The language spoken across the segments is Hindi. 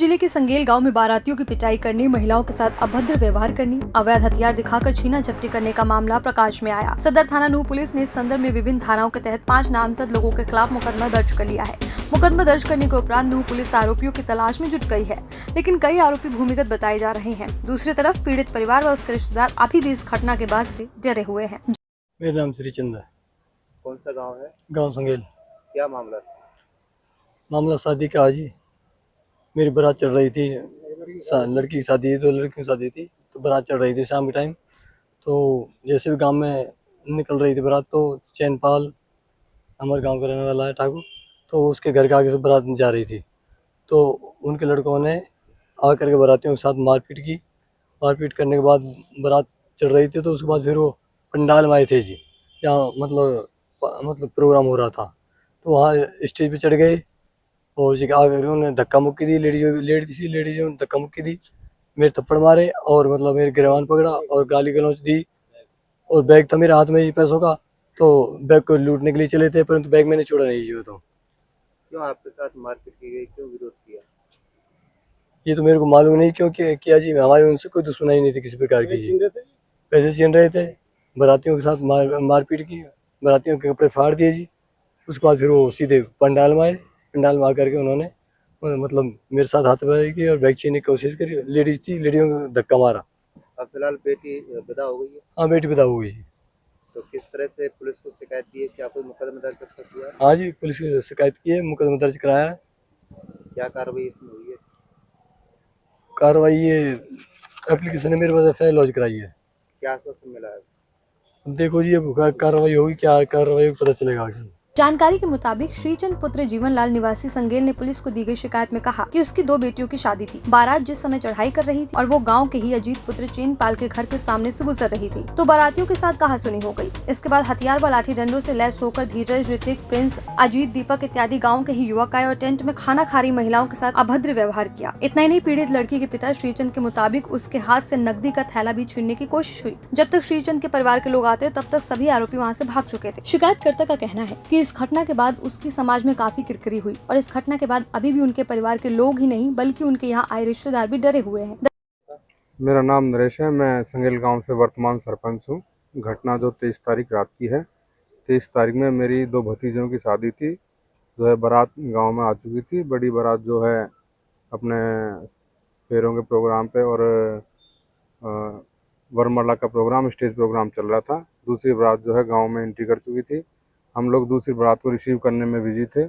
जिले के संगेल गांव में बारातियों की पिटाई करने, महिलाओं के साथ अभद्र व्यवहार करने, अवैध हथियार दिखाकर छीना झपटी करने का मामला प्रकाश में आया। सदर थाना नूह पुलिस ने इस संदर्भ में विभिन्न धाराओं के तहत 5 नामजद लोगों के खिलाफ मुकदमा दर्ज कर लिया है। मुकदमा दर्ज करने के उपरांत नूह पुलिस आरोपियों की तलाश में जुट गई है, लेकिन कई आरोपी भूमिगत बताए जा रहे हैं। दूसरी तरफ पीड़ित परिवार व उसके रिश्तेदार अभी भी इस घटना के बाद से डरे हुए हैं। मेरा नाम श्रीचंद है। कौन सा गांव है? गांव संगेल। क्या मामला था? मामला शादी का। आज ही मेरी बारात चल रही थी। लड़की की शादी थी, 2 लड़कियों की शादी थी, तो बारात चल रही थी शाम के टाइम। तो जैसे भी गांव में निकल रही थी बारात, तो चैनपाल हमारे गांव का रहने वाला है ठाकुर, तो उसके घर के आगे से बारात जा रही थी। तो उनके लड़कों ने आकर के बारातियों के साथ मारपीट की। मारपीट करने के बाद बारात चल रही थी, तो उसके बाद फिर वो पंडाल में आए थे जी, जहाँ मतलब प्रोग्राम हो रहा था। तो वहाँ स्टेज पे चढ़ गए और जी आकर उन्होंने धक्का मुक्की दी। लेडीजों ने धक्का मुक्की दी, मेरे थप्पड़ मारे और मतलब मेरे गिरबान पकड़ा और गाली गलौज दी। और बैग था मेरे हाथ में ही पैसों का, तो बैग को लूटने के लिए चले थे, परंतु बैग मैंने छोड़ा नहीं जी। तो क्यों आपके साथ मारपीट की गई? क्यों विरोध किया? ये तो मेरे को मालूम नहीं क्यों किया जी। हमारी उनसे कोई दुश्मनी नहीं थी किसी प्रकार की जी। पैसे छीन रहे थे, बारातियों के साथ मारपीट की, बारातियों के कपड़े फाड़ दिए जी। उसके बाद फिर वो सीधे पंडाल में आए। पंडाल में आकर के उन्होंने मतलब मेरे साथ हाथापाई की और बैग छीनने की कोशिश करी। लेडीज थी, लेडियों को धक्का मारा। अब फिलहाल बेटी विदा हो गई है, हाँ, बेटी पिता हो गई जी। तो किस तरह से पुलिस को शिकायत दी है? क्या कोई मुकदमा दर्ज कर दिया? हाँ जी, पुलिस की शिकायत की है, मुकदमा दर्ज कराया है। क्या कार्रवाई इसमें हुई है? कार्रवाई ये एप्लीकेशन है मेरे पास, एफआईआर लॉन्च कराई है। क्या आश्वासन मिला है? अब देखो जी, अब कार्रवाई होगी, क्या कार्रवाई होगी पता चलेगा आगे। जानकारी के मुताबिक श्रीचंद पुत्र जीवनलाल निवासी संगेल ने पुलिस को दी गई शिकायत में कहा कि उसकी 2 बेटियों की शादी थी। बारात जिस समय चढ़ाई कर रही थी और वो गांव के ही अजीत पुत्र चेनपाल के घर के सामने से गुजर रही थी, तो बारातियों के साथ कहासुनी हो गई। इसके बाद हथियार व लाठी डंडों से लैस होकर धीरज, ऋतिक, प्रिंस, अजीत, दीपक इत्यादि गाँव के ही युवक आए और टेंट में खाना खा रही महिलाओं के साथ अभद्र व्यवहार किया। इतना ही नहीं, पीड़ित लड़की के पिता श्रीचंद के मुताबिक उसके हाथ से नकदी का थैला भी छीनने की कोशिश हुई। जब तक श्रीचंद के परिवार के लोग आते तब तक सभी आरोपी वहाँ से भाग चुके थे। शिकायतकर्ता का कहना है कि इस घटना के बाद उसकी समाज में काफी किरकिरी हुई और इस घटना के बाद अभी भी उनके परिवार के लोग ही नहीं बल्कि उनके यहाँ आए रिश्तेदार भी डरे हुए हैं। मेरा नाम नरेश है। मैं संगेल गांव से वर्तमान सरपंच हूँ। घटना जो 23 तारीख रात की है। 23 तारीख में मेरी 2 भतीजों की शादी थी, जो है बारात गांव में आ चुकी थी। बड़ी बारात जो है अपने फेरों के प्रोग्राम पे और वरमाला का प्रोग्राम, स्टेज प्रोग्राम चल रहा था। दूसरी बारात जो है गांव में एंट्री कर चुकी थी। हम लोग दूसरी बारात को रिसीव करने में बिजी थे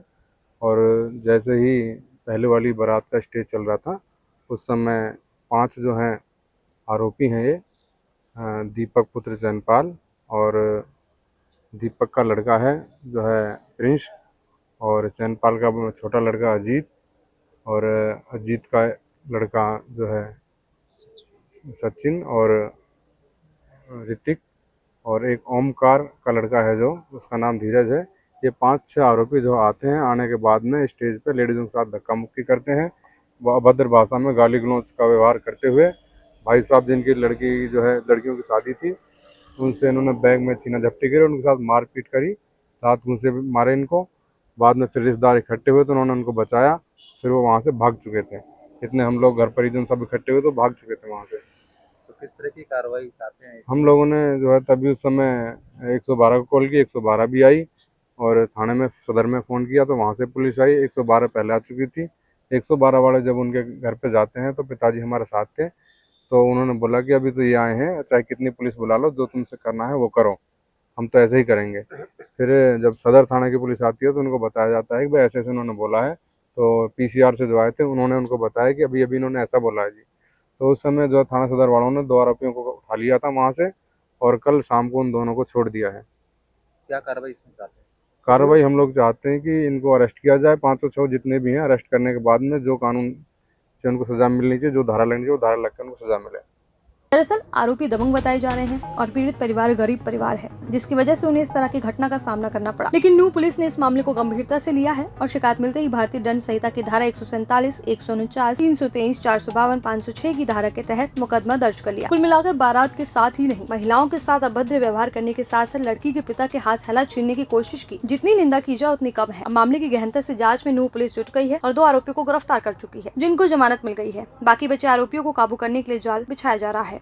और जैसे ही पहले वाली बारात का स्टेज चल रहा था, उस समय 5 जो हैं आरोपी हैं ये, दीपक पुत्र चैनपाल और दीपक का लड़का है जो है प्रिंस, और चैनपाल का छोटा लड़का अजीत, और अजीत का लड़का जो है सचिन, और ऋतिक, और एक ओमकार का लड़का है जो उसका नाम धीरज है। ये 5-6 आरोपी जो आते हैं, आने के बाद में स्टेज पे लेडीज़ों के साथ धक्का मुक्की करते हैं, वो अभद्र भाषा में गाली गलौज का व्यवहार करते हुए। भाई साहब जिनकी लड़की जो है लड़कियों की शादी थी, उनसे इन्होंने बैग में छीना झपटी करी, उनके साथ मारपीट करी, लात घूंसे मारे इनको। बाद में फिर रिश्तेदार इकट्ठे हुए तो उन्होंने उनको बचाया, फिर वो वहाँ से भाग चुके थे। इतने हम लोग घर परिजन सब इकट्ठे हुए तो भाग चुके थे वहाँ से। तो किस तरह की कार्रवाई चाहते हैं? हम लोगों ने जो है तभी उस समय 112 को कॉल की, 112 भी आई और थाने में सदर में फ़ोन किया तो वहाँ से पुलिस आई। 112 पहले आ चुकी थी। 112 वाले जब उनके घर पे जाते हैं तो पिताजी हमारे साथ थे, तो उन्होंने बोला कि अभी तो ये आए हैं, चाहे कितनी पुलिस बुला लो, जो तुमसे करना है वो करो, हम तो ऐसे ही करेंगे। फिर जब सदर थाना की पुलिस आती है तो उनको बताया जाता है कि भाई ऐसे ऐसे उन्होंने बोला है। तो पीसीआर से जो आए थे उन्होंने उनको बताया कि अभी अभी इन्होंने ऐसा बोला है जी। तो उस समय जो थाना सदर वालों ने 2 आरोपियों को उठा लिया था वहाँ से, और कल शाम को उन दोनों को छोड़ दिया है। क्या कार्रवाई इसमें चाहते हैं? कार्रवाई हम लोग चाहते हैं कि इनको अरेस्ट किया जाए, 506 जितने भी हैं। अरेस्ट करने के बाद में जो कानून से उनको सज़ा मिलनी चाहिए, जो धारा लगनी चाहिए वो धारा लग कर उनको सज़ा मिले। दरअसल आरोपी दबंग बताए जा रहे हैं और पीड़ित परिवार गरीब परिवार है, जिसकी वजह से उन्हें इस तरह की घटना का सामना करना पड़ा। लेकिन नूंह पुलिस ने इस मामले को गंभीरता से लिया है और शिकायत मिलते ही भारतीय दंड संहिता की धारा 147, 149, 323, 452, 506 की धारा के तहत मुकदमा दर्ज कर लिया। कुल मिलाकर बारात के साथ ही नहीं, महिलाओं के साथ अभद्र व्यवहार करने के साथ साथ लड़की के पिता के हाथ थैला छीनने की कोशिश की। जितनी निंदा की जाए उतनी कम है। मामले की गहनता से जांच में नूंह पुलिस जुट गई है और 2 आरोपियों को गिरफ्तार कर चुकी है, जिनको जमानत मिल गई है। बाकी बचे आरोपियों को काबू करने के लिए जाल बिछाया जा रहा है।